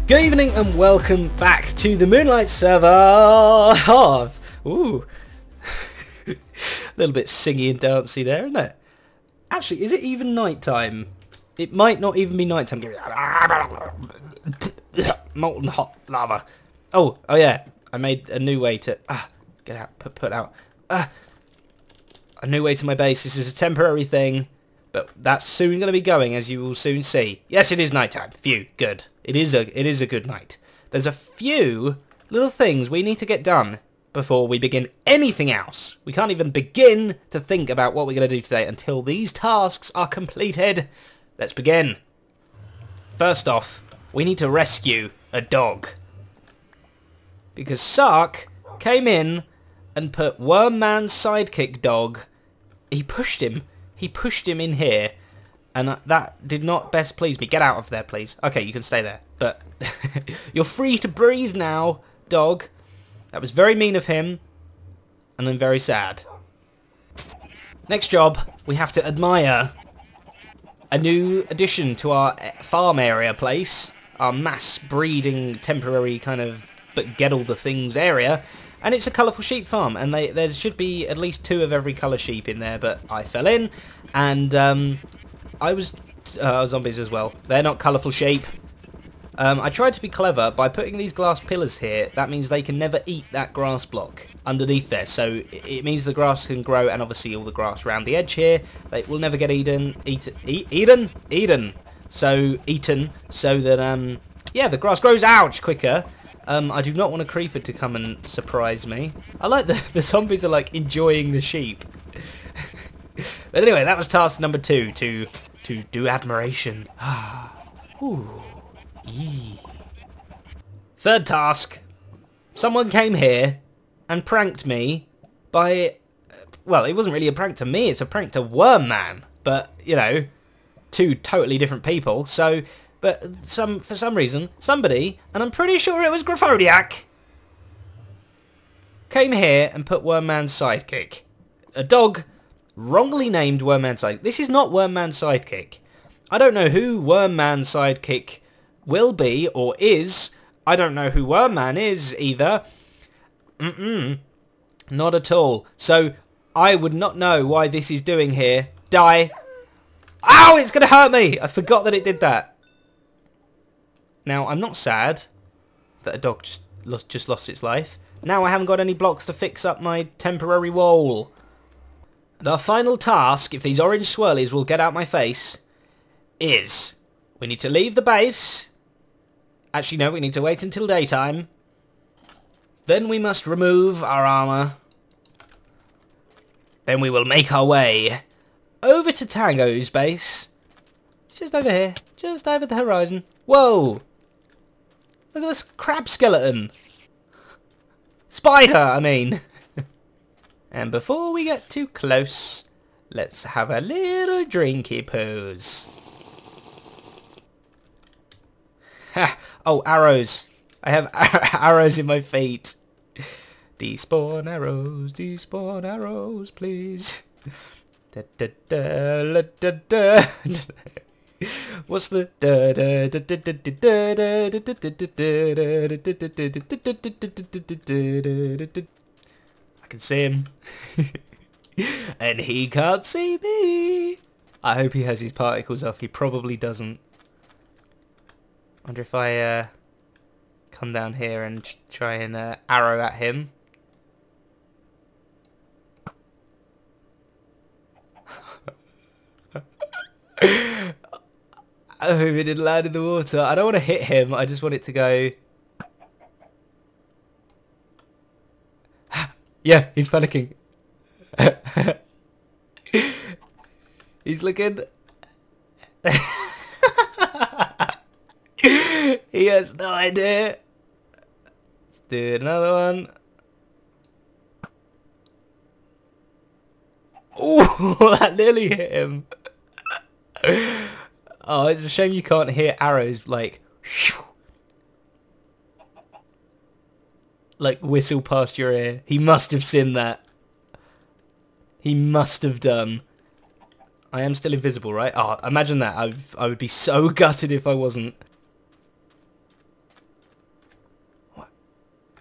Good evening and welcome back to the Moonlight server of... Ooh. A little bit singy and dancey there, isn't it? Actually, is it even night time? It might not even be night time. Molten hot lava. Oh yeah. I made a new way to... get out. Put out. A new way to my base. This is a temporary thing. But that's soon going to be going, as you will soon see. Yes, it is nighttime. Phew, good. It is a good night. There's a few little things we need to get done before we begin anything else. We can't even begin to think about what we're going to do today until these tasks are completed. Let's begin. First off, we need to rescue a dog. Because Sark came in and put Wormman's sidekick dog. He pushed him in here, and that did not best please me. Get out of there, please. Okay, you can stay there, but you're free to breathe now, dog. That was very mean of him, and then very sad. Next job, we have to admire a new addition to our farm area place, our mass breeding temporary kind of but get all the things area. And it's a colourful sheep farm, and there should be at least 2 of every colour sheep in there, but I fell in, and I was zombies as well. They're not colourful sheep. I tried to be clever by putting these glass pillars here. That means they can never eat that grass block underneath there, so it means the grass can grow, and obviously all the grass around the edge here, they will never get eaten, so that, yeah, the grass grows, ouch, quicker. I do not want a creeper to come and surprise me. I like the zombies are like enjoying the sheep. But anyway, that was task number 2, to do admiration. Ooh. Yee. Third task. Someone came here and pranked me by... well, it wasn't really a prank to me, it's a prank to Wormman. But, you know, 2 totally different people, so... But for some reason, somebody, and I'm pretty sure it was Graphodiac, came here and put Wormman's sidekick. A dog wrongly named Wormman's sidekick. This is not Wormman's sidekick. I don't know who Wormman's sidekick will be or is. I don't know who Wormman is either. Not at all. So I would not know why this is doing here. Die. Ow, it's going to hurt me. I forgot that it did that. Now, I'm not sad that a dog just lost its life. Now I haven't got any blocks to fix up my temporary wall. And our final task, if these orange swirlies will get out my face, is we need to leave the base. Actually, no, we need to wait until daytime. Then we must remove our armour. Then we will make our way over to Tango's base. It's just over here, just over the horizon. Whoa! Look at this crab skeleton. Spider, I mean. And before we get too close, let's have a little drinky pose. Ha! Oh, arrows. I have arrows in my feet. Despawn arrows, please. Da, da, da, la, da, da. What's the... I can see him. And he can't see me. I hope he has his particles off. He probably doesn't. Wonder if I come down here and try and arrow at him. I hope it didn't land in the water. I don't want to hit him. I just want it to go... Yeah, he's panicking. He's looking... He has no idea. Let's do another one. Oh, that nearly hit him. Oh, it's a shame you can't hear arrows like whistle past your ear. He must have seen that. He must have done. I am still invisible, right? Oh, imagine that. I would be so gutted if I wasn't.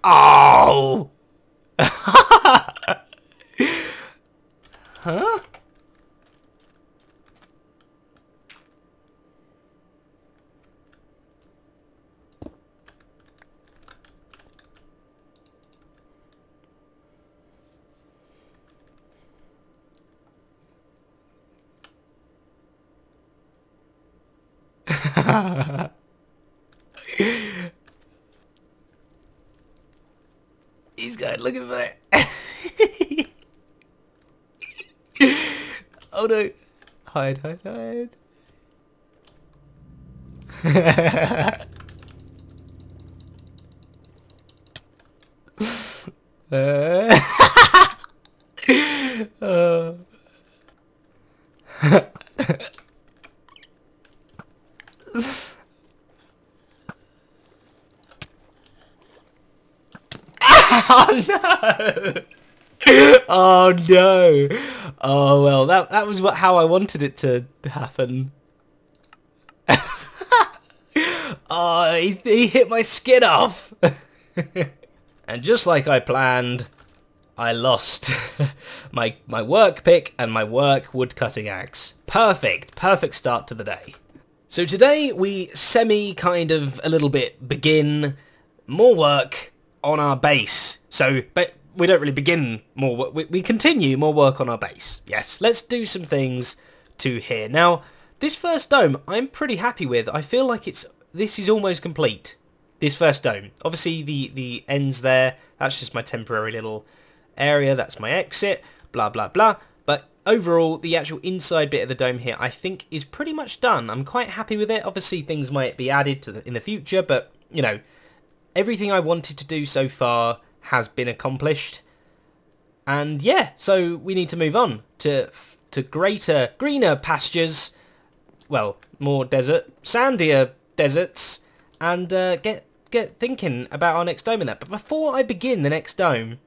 Oh! Huh? He's going looking for it. Oh no. Hide, hide, hide. Oh no! Oh no! Oh well, that was how I wanted it to happen. Oh, he hit my skin off! And just like I planned, I lost my work pick and my work woodcutting axe. Perfect start to the day. So today we kind of a little bit begin more work on our base. So, but we don't really begin more work. We continue more work on our base. Yes, let's do some things to here. Now, this first dome I'm pretty happy with. I feel like this is almost complete. This first dome. Obviously the ends there, that's just my temporary little area. That's my exit. Blah, blah, blah. But overall, the actual inside bit of the dome here, I think is pretty much done. I'm quite happy with it. Obviously, things might be added to in the future, but, you know, everything I wanted to do so far has been accomplished. And yeah, so we need to move on to greater, greener pastures. Well, more desert, sandier deserts, and get thinking about our next dome in that. But before I begin the next dome,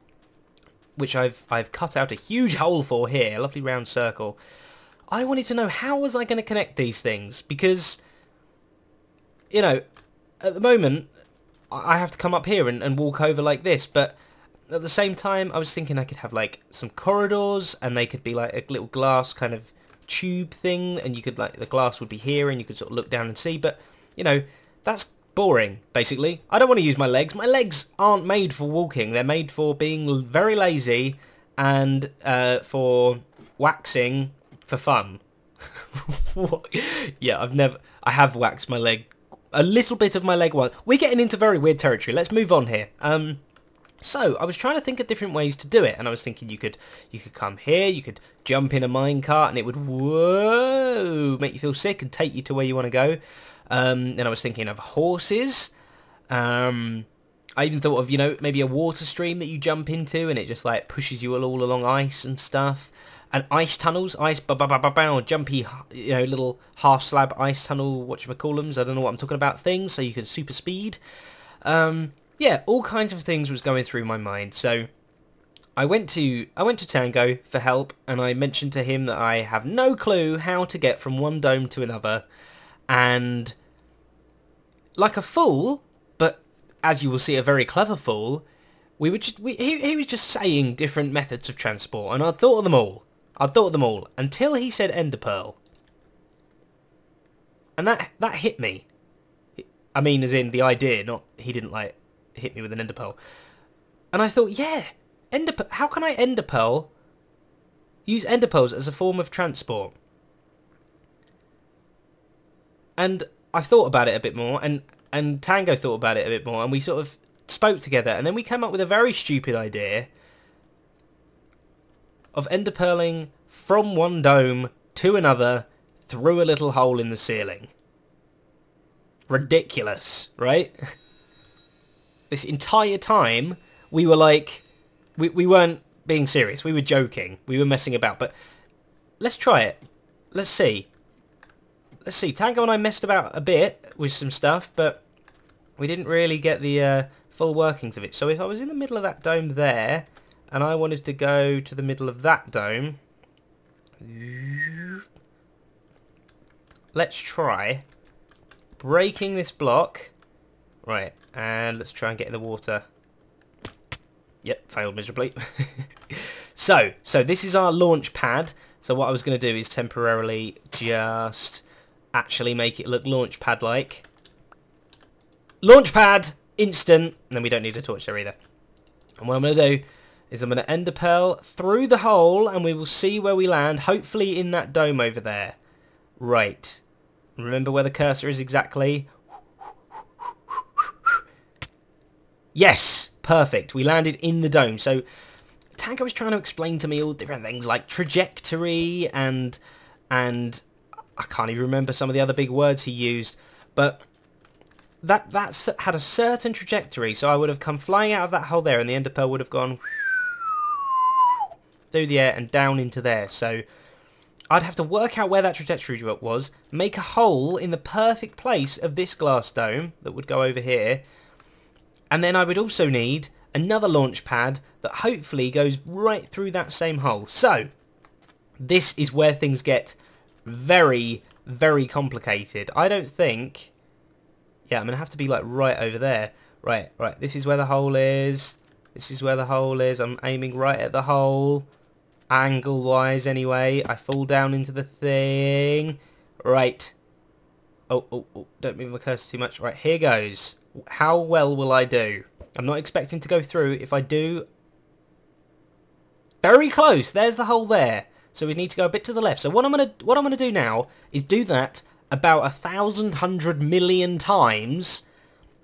which I've cut out a huge hole for here, a lovely round circle, I wanted to know how was I going to connect these things, because, you know, at the moment I have to come up here and walk over like this, but at the same time I was thinking I could have like some corridors, and they could be like a little glass kind of tube thing, and you could, like, the glass would be here and you could sort of look down and see, but, you know, that's boring, basically. I don't want to use my legs. My legs aren't made for walking. They're made for being very lazy and for waxing for fun. Yeah, I have waxed my leg, a little bit of my leg once. We're getting into very weird territory. Let's move on here. So I was trying to think of different ways to do it, and I was thinking you could come here, you could jump in a minecart, and it would, whoa, make you feel sick and take you to where you want to go. Then I was thinking of horses. I even thought of, you know, maybe a water stream that you jump into and it just like pushes you all along ice and stuff. And ice tunnels, jumpy, you know, little half slab ice tunnel, whatchamacallums, I don't know what I'm talking about, things, so you can super speed. Yeah, all kinds of things was going through my mind. So I went to Tango for help, and I mentioned to him that I have no clue how to get from one dome to another. And like a fool, but as you will see, a very clever fool, he was just saying different methods of transport, and I'd thought of them all. Until he said ender pearl. And that hit me. I mean, as in the idea, not he didn't like hit me with an ender pearl. And I thought, yeah, how can I use ender pearls as a form of transport? And I thought about it a bit more, and Tango thought about it a bit more, and we sort of spoke together, and then we came up with a very stupid idea of ender pearling from one dome to another through a little hole in the ceiling. Ridiculous, right? This entire time we were like, we weren't being serious, we were joking, we were messing about, but let's try it. Let's see. Tango and I messed about a bit with some stuff, but we didn't really get the full workings of it. So if I was in the middle of that dome there, and I wanted to go to the middle of that dome, let's try breaking this block. Right, and let's try and get in the water. Yep, failed miserably. So this is our launch pad. So what I was going to do is temporarily just actually make it look launch pad-like. Launch pad! Instant! And then we don't need a torch there either. And what I'm going to do is I'm going to ender pearl through the hole, and we will see where we land, hopefully in that dome over there. Right. Remember where the cursor is exactly? Yes! Perfect. We landed in the dome. So Tango was trying to explain to me all different things like trajectory and I can't even remember some of the other big words he used, but that had a certain trajectory, so I would have come flying out of that hole there, and the ender pearl would have gone through the air and down into there. So I'd have to work out where that trajectory was, make a hole in the perfect place of this glass dome that would go over here, and then I would also need another launch pad that hopefully goes right through that same hole. So this is where things get very, very complicated. I don't think... Yeah, I'm going to have to be like right over there. Right. This is where the hole is. This is where the hole is. I'm aiming right at the hole. Angle-wise, anyway. I fall down into the thing. Right. Oh, don't move my cursor too much. Right, here goes. How well will I do? I'm not expecting to go through. If I do... Very close. There's the hole there. So we need to go a bit to the left. So what I'm gonna do now is do that about 1,100,000,000 times,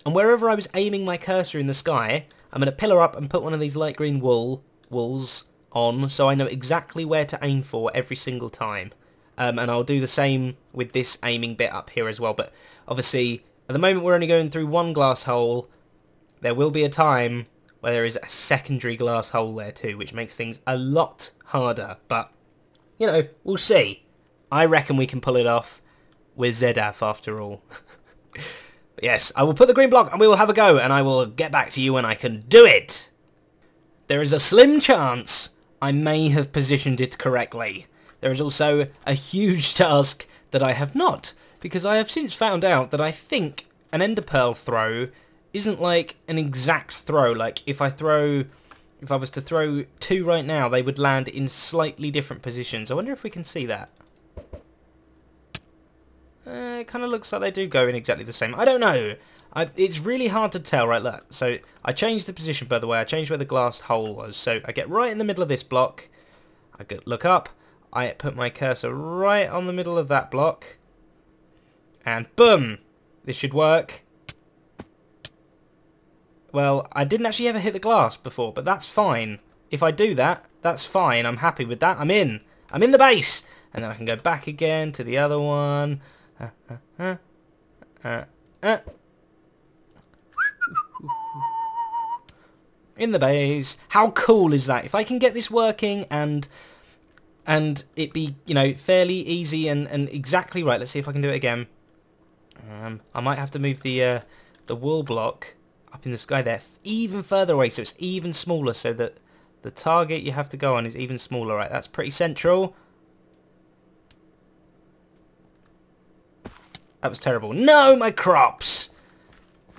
and wherever I was aiming my cursor in the sky, I'm gonna pillar up and put one of these light green walls on, so I know exactly where to aim for every single time. And I'll do the same with this aiming bit up here as well. But obviously, at the moment we're only going through one glass hole. There will be a time where there is a secondary glass hole there too, which makes things a lot harder. But you know, we'll see. I reckon we can pull it off with Zedaph after all. But yes, I will put the green block and we will have a go, and I will get back to you when I can do it. There is a slim chance I may have positioned it correctly. There is also a huge task that I have not, because I have since found out that I think an ender pearl throw isn't like an exact throw. Like if I was to throw 2 right now, they would land in slightly different positions. I wonder if we can see that. It kind of looks like they do go in exactly the same. I don't know. It's really hard to tell. Right, look. So I changed the position, by the way. I changed where the glass hole was. So I get right in the middle of this block. I look up. I put my cursor right on the middle of that block. And boom! This should work. Well, I didn't actually ever hit the glass before, but that's fine. If I do that, that's fine. I'm happy with that. I'm in the base! And then I can go back again to the other one. In the base. How cool is that? If I can get this working and it be, you know, fairly easy and exactly right. Let's see if I can do it again. I might have to move the wall block up in the sky there even further away, so it's even smaller, so that the target you have to go on is even smaller. Right, that's pretty central. That was terrible. No, my crops!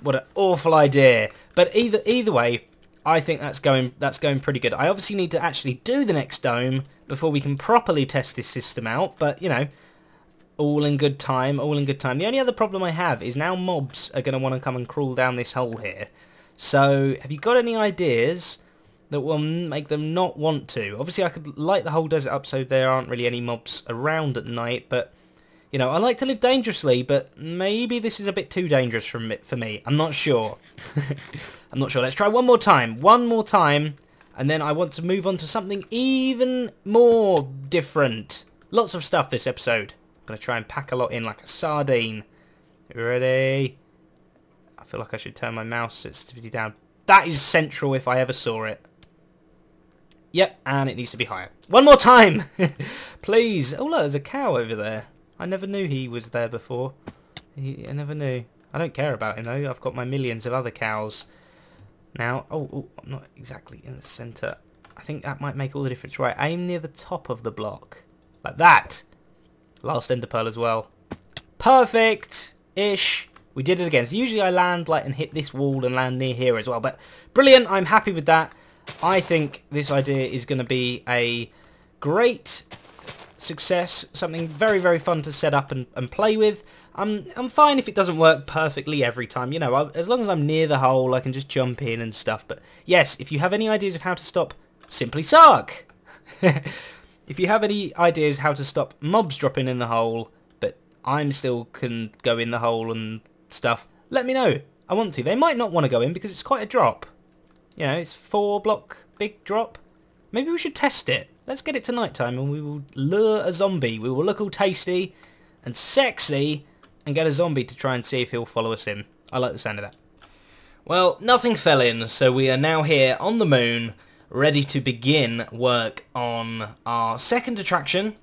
What an awful idea. But either way, I think that's going pretty good. I obviously need to actually do the next dome before we can properly test this system out, but you know, all in good time, all in good time. The only other problem I have is now mobs are going to want to come and crawl down this hole here. So, have you got any ideas that will make them not want to? Obviously, I could light the whole desert up so there aren't really any mobs around at night, but, you know, I like to live dangerously, but maybe this is a bit too dangerous for me. I'm not sure. I'm not sure. Let's try one more time. One more time, and then I want to move on to something even more different. Lots of stuff this episode. I'm going to try and pack a lot in like a sardine. You ready? I feel like I should turn my mouse sensitivity down. That is central if I ever saw it. Yep, and it needs to be higher. One more time! Please. Oh look, there's a cow over there. I never knew he was there before. I never knew. I don't care about him though. I've got my millions of other cows. Now, oh, I'm not exactly in the centre. I think that might make all the difference. Right, aim near the top of the block. Like that. Last ender pearl as well. Perfect-ish. We did it again. So usually I land like and hit this wall and land near here as well. But brilliant. I'm happy with that. I think this idea is going to be a great success, something very, very fun to set up and play with. I'm fine if it doesn't work perfectly every time, you know, as long as I'm near the hole I can just jump in and stuff. But yes, if you have any ideas of how to stop Simply Sark, if you have any ideas how to stop mobs dropping in the hole, but I'm still can go in the hole and stuff, let me know. I want to. They might not want to go in because it's quite a drop. You know, it's 4 block big drop. Maybe we should test it. Let's get it to night time and we will lure a zombie. We will look all tasty and sexy and get a zombie to try and see if he'll follow us in. I like the sound of that. Well, nothing fell in, so we are now here on the moon, ready to begin work on our second attraction.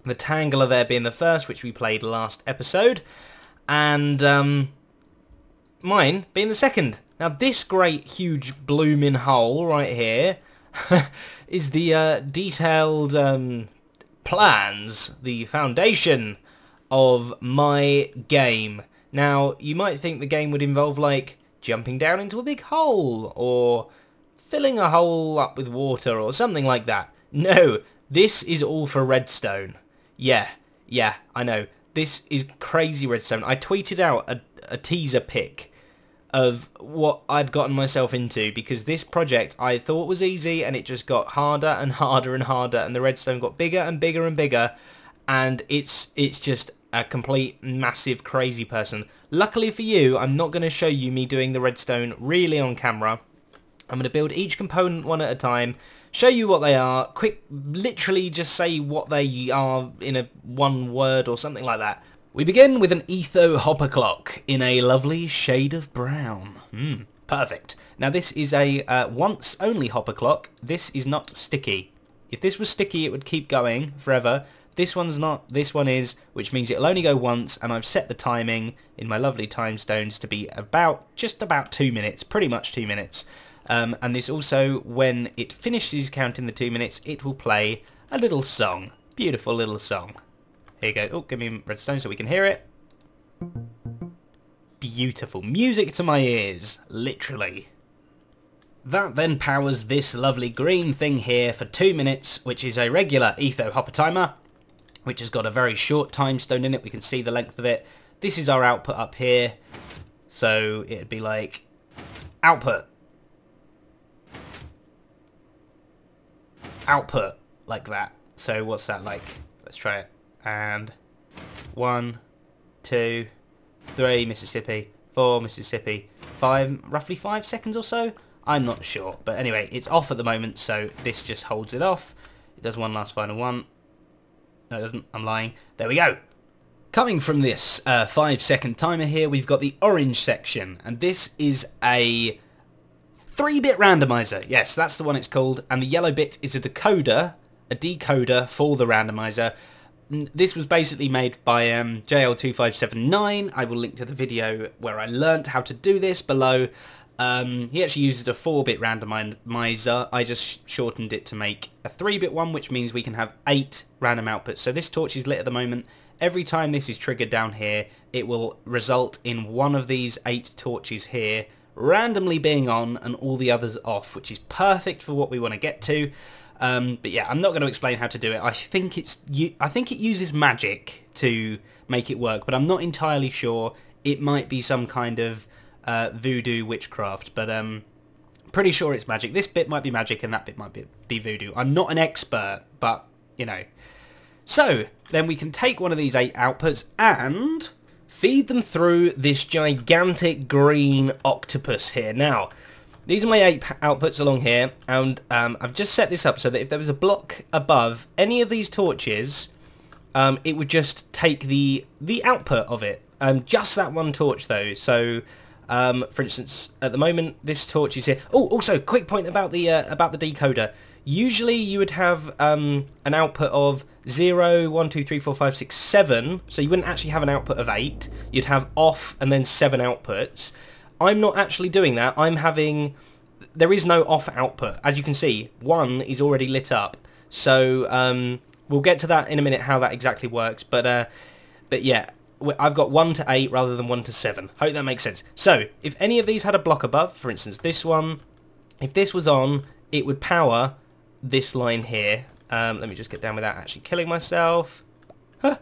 The Tangler there being the first, which we played last episode. And mine being the second. Now this great huge blooming hole right here is the detailed plans, the foundation of my game. Now you might think the game would involve like jumping down into a big hole or filling a hole up with water or something like that. No, this is all for redstone. Yeah, I know. This is crazy redstone. I tweeted out a teaser pic of what I'd gotten myself into because this project I thought was easy and it just got harder and harder and harder and the redstone got bigger and bigger and bigger and it's just a complete massive crazy person. Luckily for you, I'm not going to show you me doing the redstone really on camera. I'm going to build each component one at a time, show you what they are, quick, literally just say what they are in a one word or something like that. We begin with an etho hopper clock in a lovely shade of brown. Perfect. Now this is a once only hopper clock. This is not sticky. If this was sticky it would keep going forever. This one's not, this one is, which means it'll only go once, and I've set the timing in my lovely time stones to be just about 2 minutes, pretty much 2 minutes. And this also, when it finishes counting the 2 minutes, it will play a little song. Beautiful little song. Here you go. Oh, give me redstone so we can hear it. Beautiful. Music to my ears, literally. That then powers this lovely green thing here for 2 minutes, which is a regular etho hopper timer, which has got a very short time stone in it. We can see the length of it. This is our output up here. So it'd be like output. Output, like that. So what's that like? Let's try it. And 1, 2, 3 Mississippi, 4 Mississippi, 5, roughly 5 seconds or so. I'm not sure, but anyway, it's off at the moment, so this just holds it off. It does one last final one. No, it doesn't. I'm lying. There we go. Coming from this 5-second timer here, we've got the orange section, and this is a 3-bit randomizer. Yes, that's the one it's called, and the yellow bit is a decoder for the randomizer. This was basically made by JL2579. I will link to the video where I learnt how to do this below. He actually uses a 4-bit randomizer. I just shortened it to make a 3-bit one, which means we can have 8 random outputs. So this torch is lit at the moment. Every time this is triggered down here, it will result in one of these 8 torches here randomly being on and all the others off, which is perfect for what we want to get to. But yeah, I'm not going to explain how to do it. I think it uses magic to make it work, but I'm not entirely sure. It might be some kind of voodoo witchcraft, but pretty sure it's magic. This bit might be magic and that bit might be voodoo. I'm not an expert, but you know. So then we can take one of these 8 outputs and feed them through this gigantic green octopus here. Now, these are my 8 outputs along here, and I've just set this up so that if there was a block above any of these torches, it would just take the output of it. Just that one torch though. So for instance, at the moment this torch is here. Oh, also quick point about the decoder. Usually you would have an output of 0, 1, 2, 3, 4, 5, 6, 7. So you wouldn't actually have an output of 8. You'd have off and then 7 outputs. I'm not actually doing that. I'm having... There is no off output. As you can see, 1 is already lit up. So we'll get to that in a minute, how that exactly works. But yeah, I've got 1 to 8 rather than 1 to 7. Hope that makes sense. So if any of these had a block above, for instance this one, if this was on, it would power this line here. Let me just get down without actually killing myself. Huh.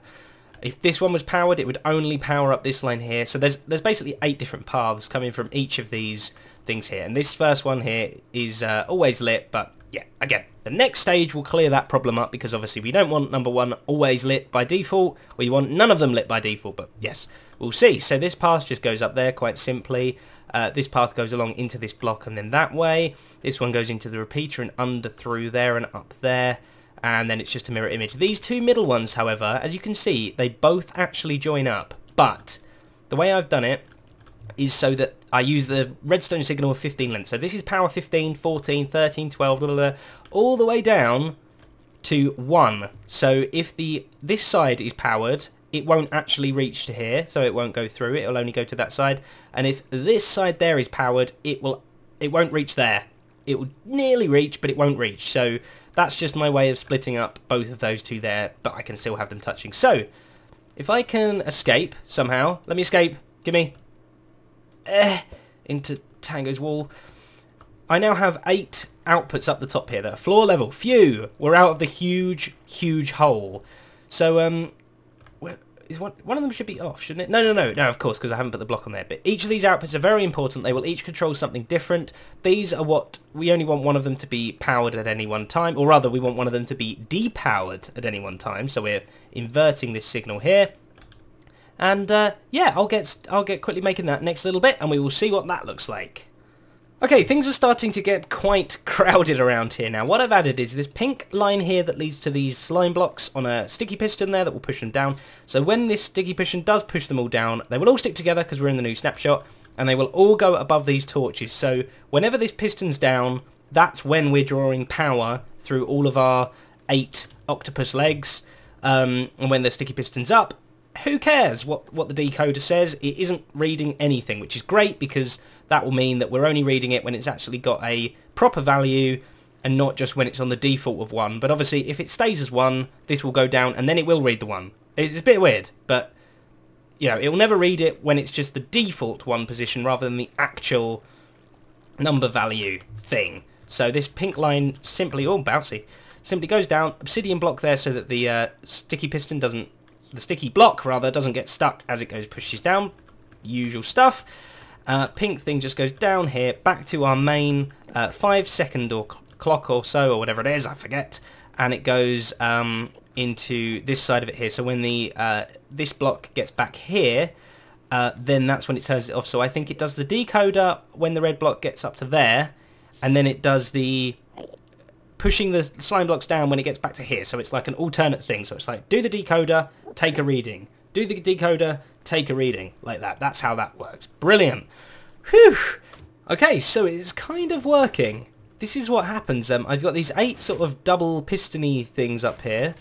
If this one was powered, it would only power up this line here. So there's basically 8 different paths coming from each of these things here. And this first one here is always lit, but yeah, again, the next stage will clear that problem up, because obviously we don't want number 1 always lit by default. We want none of them lit by default, but yes, we'll see. So this path just goes up there quite simply. This path goes along into this block and then that way. This one goes into the repeater and under through there and up there. And then it's just a mirror image. These 2 middle ones, however, as you can see, they both actually join up. But the way I've done it is so that I use the redstone signal of 15 length. So this is power 15, 14, 13, 12, blah, blah, blah, all the way down to 1. So if this side is powered, it won't actually reach to here, so it won't go through. It'll only go to that side. And if this side there is powered, it won't reach there. It will nearly reach, but it won't reach. So that's just my way of splitting up both of those 2 there, but I can still have them touching. So, if I can escape somehow, let me escape, give me, into Tango's wall. I now have 8 outputs up the top here that are floor level. Phew, we're out of the huge, huge hole. So, one of them should be off, shouldn't it? No, of course, because I haven't put the block on there. But each of these outputs are very important. They will each control something different. These are what we only want one of them to be powered at any one time, or rather, we want one of them to be depowered at any one time. So we're inverting this signal here. And yeah, I'll get quickly making that next little bit, and we will see what that looks like. Okay, things are starting to get quite crowded around here now. What I've added is this pink line here that leads to these slime blocks on a sticky piston there that will push them down. So when this sticky piston does push them all down, they will all stick together because we're in the new snapshot, and they will all go above these torches. So whenever this piston's down, that's when we're drawing power through all of our 8 octopus legs. And when the sticky piston's up, who cares what the decoder says? It isn't reading anything, which is great, because that will mean that we're only reading it when it's actually got a proper value and not just when it's on the default of 1. But obviously, if it stays as 1, this will go down and then it will read the 1. It's a bit weird, but you know, it will never read it when it's just the default 1 position rather than the actual number value thing. So this pink line simply, oh bouncy, simply goes down, obsidian block there so that the sticky piston doesn't, the sticky block rather, doesn't get stuck as it pushes down. Usual stuff. Pink thing just goes down here, back to our main 5-second or clock or so, or whatever it is, I forget, and it goes into this side of it here. So when the this block gets back here, then that's when it turns it off. So I think it does the decoder when the red block gets up to there, and then it does the pushing the slime blocks down when it gets back to here. So it's like an alternate thing. So it's like, do the decoder, take a reading. Do the decoder, take a reading, like that. That's how that works. Brilliant. Whew. Okay, so it's kind of working. This is what happens. I've got these 8 sort of double pistony things up here.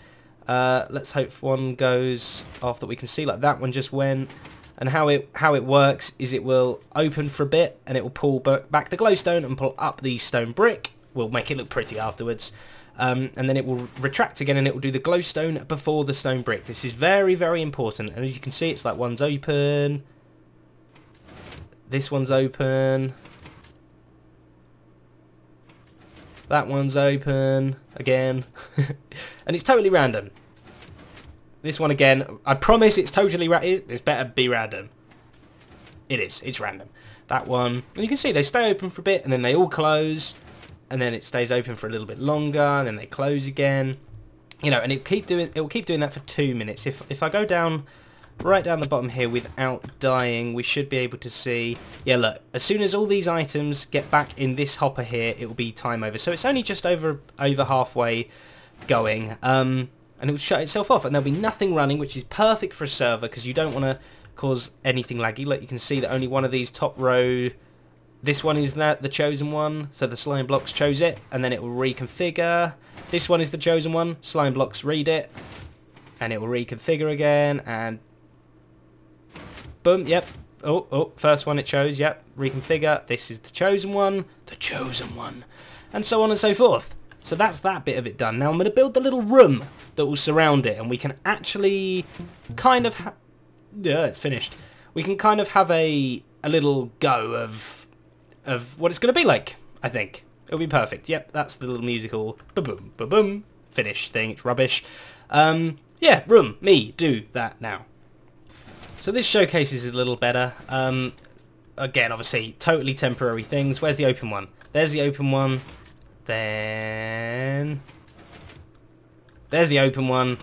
Let's hope one goes off that we can see. Like that one just went. And how it works is it will open for a bit and it will pull back the glowstone and pull up the stone brick. We'll make it look pretty afterwards. And then it will retract again and it will do the glowstone before the stone brick. This is very, very important. And as you can see, it's like one's open. This one's open. That one's open again. And it's totally random. This one again, I promise it's totally random. This better be random. It is. It's random. That one. And you can see they stay open for a bit and then they all close. And then it stays open for a little bit longer, and then they close again. You know, and it will keep doing that for 2 minutes. If I go down, right down the bottom here without dying, we should be able to see. Yeah, look. As soon as all these items get back in this hopper here, it will be time over. So it's only just over halfway going, and it will shut itself off, and there'll be nothing running, which is perfect for a server because you don't want to cause anything laggy. Like you can see that only one of these top row. This one is the chosen one, so the slime blocks chose it, and then it will reconfigure. This one is the chosen one, slime blocks read it, and it will reconfigure again, and boom, yep. Oh, first one it chose, yep, reconfigure. This is the chosen one, and so on and so forth. So that's that bit of it done. Now I'm going to build the little room that will surround it, and we can actually kind of yeah, it's finished. We can kind of have a little go of what it's going to be like, I think. It'll be perfect. Yep, that's the little musical ba-boom, ba-boom, finish thing. It's rubbish. Yeah, room, me, do that now. So this showcase is a little better. Again, obviously, totally temporary things. Where's the open one? There's the open one. Then there's the open one.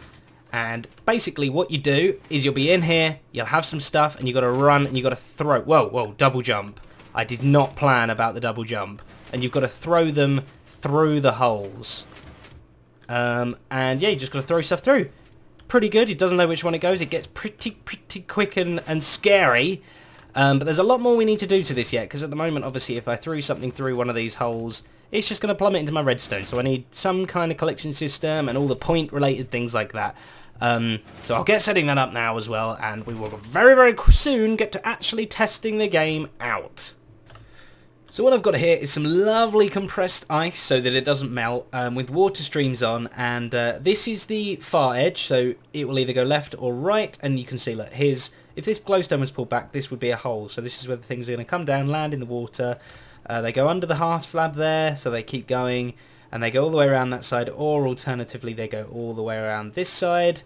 And basically what you do is you'll be in here, you'll have some stuff, and you've got to run and you've got to throw. Whoa, double jump. I did not plan about the double jump. And you've got to throw them through the holes. And yeah, you just got to throw stuff through. Pretty good. It doesn't know which one it goes. It gets pretty quick and scary. But there's a lot more we need to do to this yet, because at the moment, obviously, if I threw something through one of these holes, it's just going to plummet into my redstone. So I need some kind of collection system and all the point-related things like that. So I'll get setting that up now as well, and we will very soon get to actually testing the game out. So what I've got here is some lovely compressed ice so that it doesn't melt, with water streams on, and this is the far edge, so it will either go left or right, and you can see, look, here's, if this glowstone was pulled back, this would be a hole, so this is where the things are going to come down, land in the water. They go under the half slab there, so they keep going, and they go all the way around that side, or alternatively they go all the way around this side.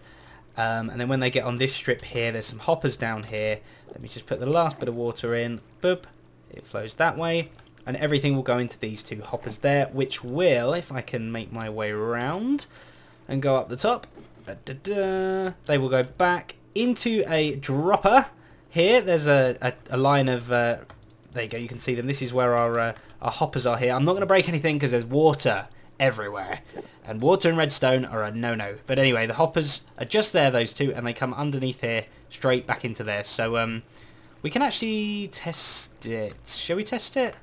And then when they get on this strip here, there's some hoppers down here. Let me just put the last bit of water in. Boop. It flows that way. And everything will go into these two hoppers there, which will, if I can make my way around and go up the top, they will go back into a dropper. Here, there's a line of... there you go, you can see them. This is where our hoppers are here. I'm not going to break anything because there's water everywhere. And water and redstone are a no-no. But anyway, the hoppers are just there, those two, and they come underneath here, straight back into there. So we can actually test it. Shall we test it?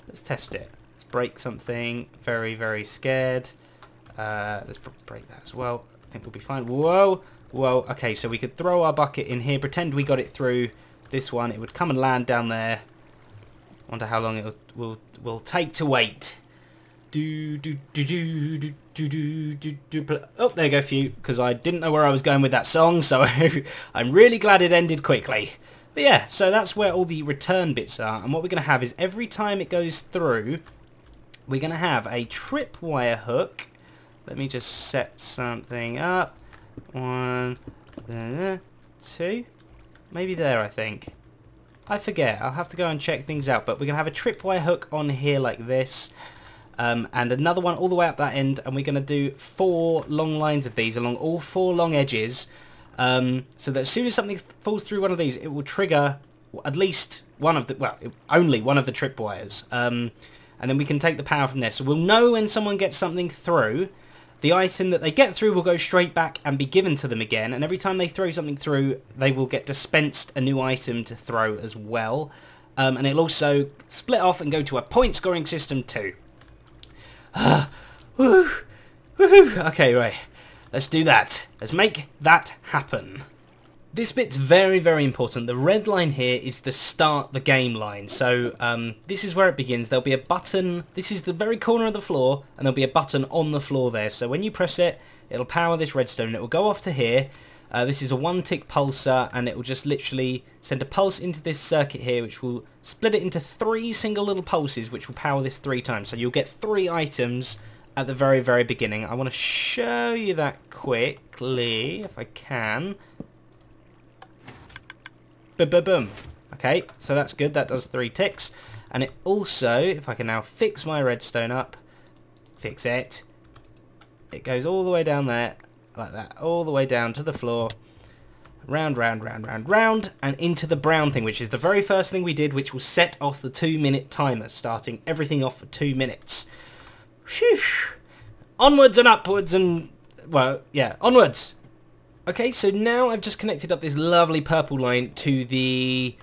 Let's test it. Let's break something. Very scared. Let's break that as well. I think we'll be fine. Whoa. Okay, so we could throw our bucket in here, pretend we got it through this one. It would come and land down there. Wonder how long it will take to wait. Oh, there you go, few, because I didn't know where I was going with that song, so I'm really glad it ended quickly. But yeah, so that's where all the return bits are, and what we're going to have is every time it goes through, we're going to have a tripwire hook. Let me just set something up. 1, 2, maybe there, I think. I forget, I'll have to go and check things out, but we're going to have a tripwire hook on here like this. And another one all the way up that end, and we're going to do 4 long lines of these along all 4 long edges, so that as soon as something falls through one of these, it will trigger at least one of the, well, only one of the tripwires, and then we can take the power from there. So we'll know when someone gets something through, the item that they get through will go straight back and be given to them again, and every time they throw something through, they will get dispensed a new item to throw as well, and it'll also split off and go to a point scoring system too. Okay, right. Let's do that. Let's make that happen. This bit's very important. The red line here is the start the game line. So this is where it begins. There'll be a button. This is the very corner of the floor, and there'll be a button on the floor there. So when you press it, it'll power this redstone. It will go off to here. This is a 1-tick pulsar, and it will just literally send a pulse into this circuit here, which will split it into 3 single little pulses, which will power this 3 times. So you'll get 3 items at the very beginning. I want to show you that quickly, if I can. Boom. Okay, so that's good. That does 3 ticks. And it also, if I can now fix my redstone up, fix it, it goes all the way down there, like that, all the way down to the floor, round, and into the brown thing, which is the very first thing we did, which will set off the 2-minute timer, starting everything off for 2 minutes. Whew. Onwards and upwards and, well, yeah, onwards. Okay, so now I've just connected up this lovely purple line to the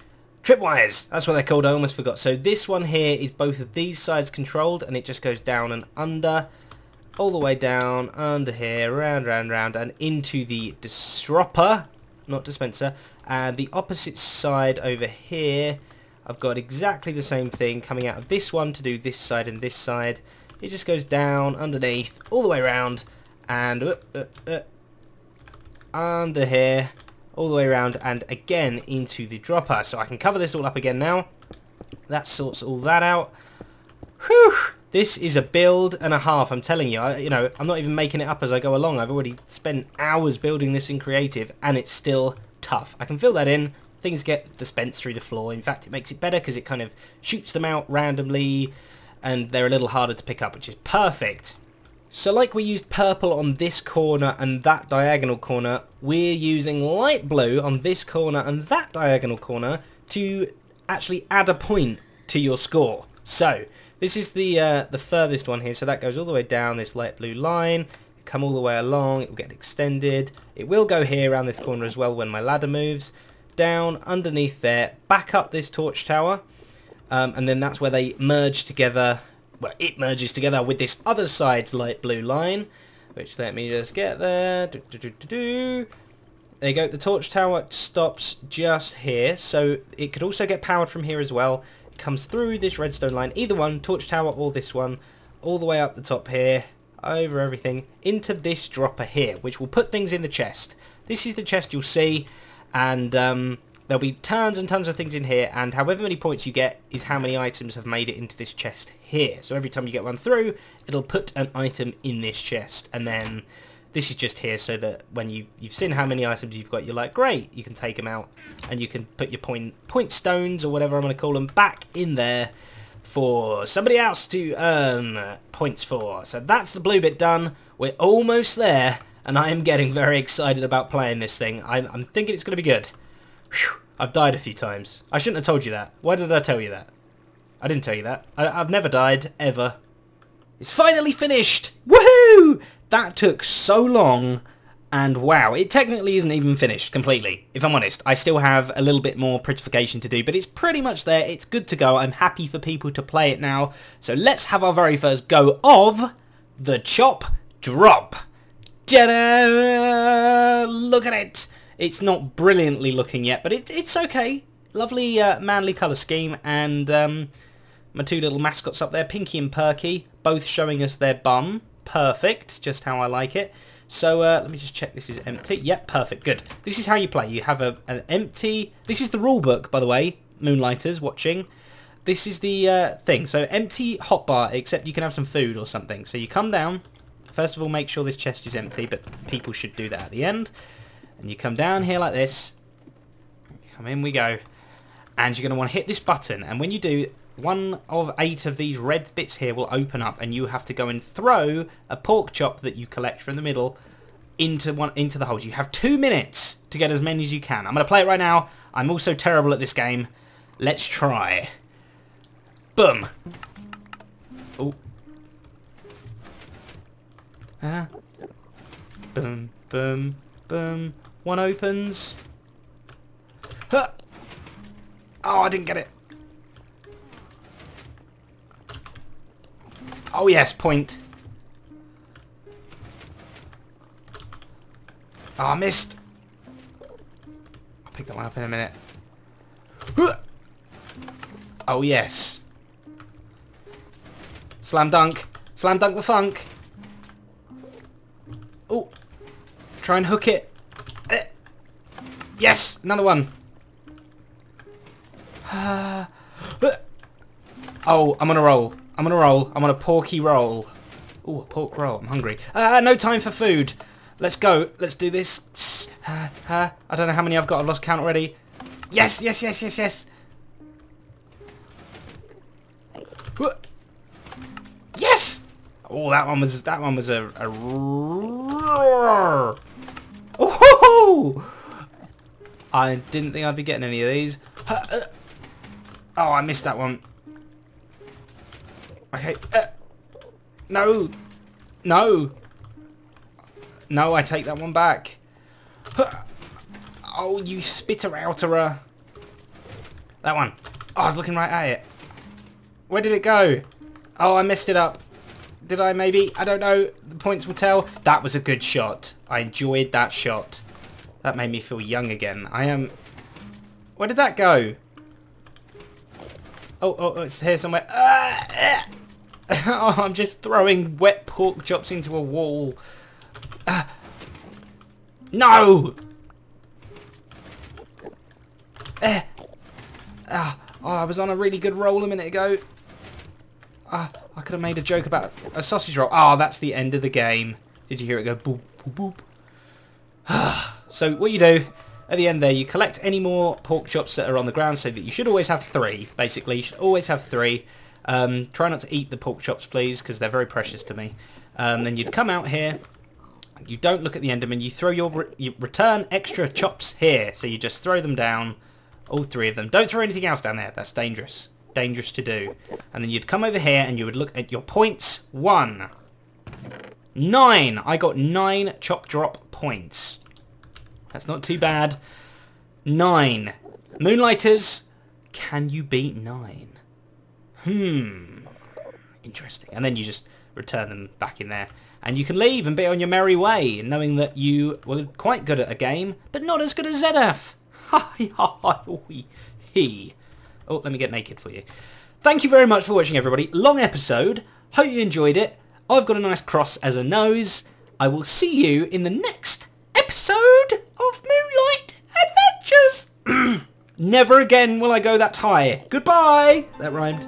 tripwires. That's what they're called, I almost forgot. So this one here is both of these sides controlled, and it just goes down and under, all the way down, under here, round, and into the dropper, not dispenser. And the opposite side over here, I've got exactly the same thing coming out of this one to do this side and this side. It just goes down, underneath, all the way around, and under here, all the way around, and again into the dropper. So I can cover this all up again now. That sorts all that out. Whew! This is a build and a half, I'm telling you. You know, I'm not even making it up as I go along. I've already spent hours building this in creative, and it's still tough. I can fill that in. Things get dispensed through the floor. In fact, it makes it better because it kind of shoots them out randomly, and they're a little harder to pick up, which is perfect. So like we used purple on this corner and that diagonal corner, we're using light blue on this corner and that diagonal corner to actually add a point to your score. So this is the furthest one here, so that goes all the way down this light blue line, come all the way along, it will get extended. It will go here around this corner as well when my ladder moves. Down, underneath there, back up this torch tower, and then that's where they merge together. Well, it merges together with this other side's light blue line, which let me just get there. There you go, the torch tower stops just here, so it could also get powered from here as well. It comes through this redstone line, either one, torch tower or this one, all the way up the top here, over everything, into this dropper here, which will put things in the chest. This is the chest you'll see, and there'll be tons and tons of things in here, and however many points you get is how many items have made it into this chest here. So every time you get one through, it'll put an item in this chest, and then this is just here so that when you've seen how many items you've got, you're like, great, you can take them out, and you can put your point stones, or whatever I'm going to call them, back in there for somebody else to earn points for. So that's the blue bit done. We're almost there, and I am getting very excited about playing this thing. I'm thinking it's going to be good. Whew, I've died a few times. I shouldn't have told you that. Why did I tell you that? I didn't tell you that. I've never died, ever. It's finally finished! Woohoo! That took so long, and wow, it technically isn't even finished completely, if I'm honest. I still have a little bit more prettification to do, but it's pretty much there. It's good to go. I'm happy for people to play it now. So let's have our very first go of the Chop Drop. Ta-da! Look at it! It's not brilliantly looking yet, but it's okay. Lovely manly colour scheme, and my two little mascots up there, Pinky and Perky, both showing us their bum. Perfect, just how I like it. So let me just check this is empty. Yep, perfect, good. This is how you play. You have an empty... This is the rule book, by the way, Moonlighters watching. This is the thing. So empty hotbar, except you can have some food or something. So you come down. First of all, make sure this chest is empty, but people should do that at the end. And you come down here like this. Come in we go. And you're going to want to hit this button. And when you do, 1 of 8 of these red bits here will open up. And you have to go and throw a pork chop that you collect from the middle into the holes. You have 2 minutes to get as many as you can. I'm going to play it right now. I'm also terrible at this game. Let's try. Boom. Oh. Boom, boom, boom. One opens. Huh. Oh, I didn't get it. Oh, yes, point. Oh, I missed. I'll pick that one up in a minute. Huh. Oh, yes. Slam dunk. Slam dunk the funk. Oh. Try and hook it. Yes! Another one. Oh, I'm on a roll. I'm on a roll. I'm on a porky roll. Oh, a pork roll. I'm hungry. No time for food. Let's go. Let's do this. I don't know how many I've got. I've lost count already. Yes, yes, yes, yes, yes. Yes! Oh, that one was a roar. Oh! I didn't think I'd be getting any of these. Oh, I missed that one. Okay. No. No. No, I take that one back. Oh, you spitter-outerer. That one. Oh, I was looking right at it. Where did it go? Oh, I messed it up. Did I maybe? I don't know. The points will tell. That was a good shot. I enjoyed that shot. That made me feel young again. I am... Where did that go? Oh, it's here somewhere. Oh, I'm just throwing wet pork chops into a wall. No! Oh, I was on a really good roll a minute ago. I could have made a joke about a sausage roll. Oh, that's the end of the game. Did you hear it go boop, boop, boop? So what you do at the end there, you collect any more pork chops that are on the ground, so that you should always have 3, basically. You should always have 3. Try not to eat the pork chops, please, because they're very precious to me. Then you'd come out here. You don't look at the Enderman. You throw you return extra chops here. So you just throw them down, all 3 of them. Don't throw anything else down there. That's dangerous. Dangerous to do. And then you'd come over here and you would look at your points. 1. 9. I got 9 chop drop points. That's not too bad. 9. Moonlighters, can you beat 9? Interesting. And then you just return them back in there. And you can leave and be on your merry way, knowing that you were quite good at a game, but not as good as Zedaph. Oh, let me get naked for you. Thank you very much for watching, everybody. Long episode. Hope you enjoyed it. I've got a nice cross as a nose. I will see you in the next episode of Moonlight Adventures. Never again will I go that high. Goodbye. That rhymed.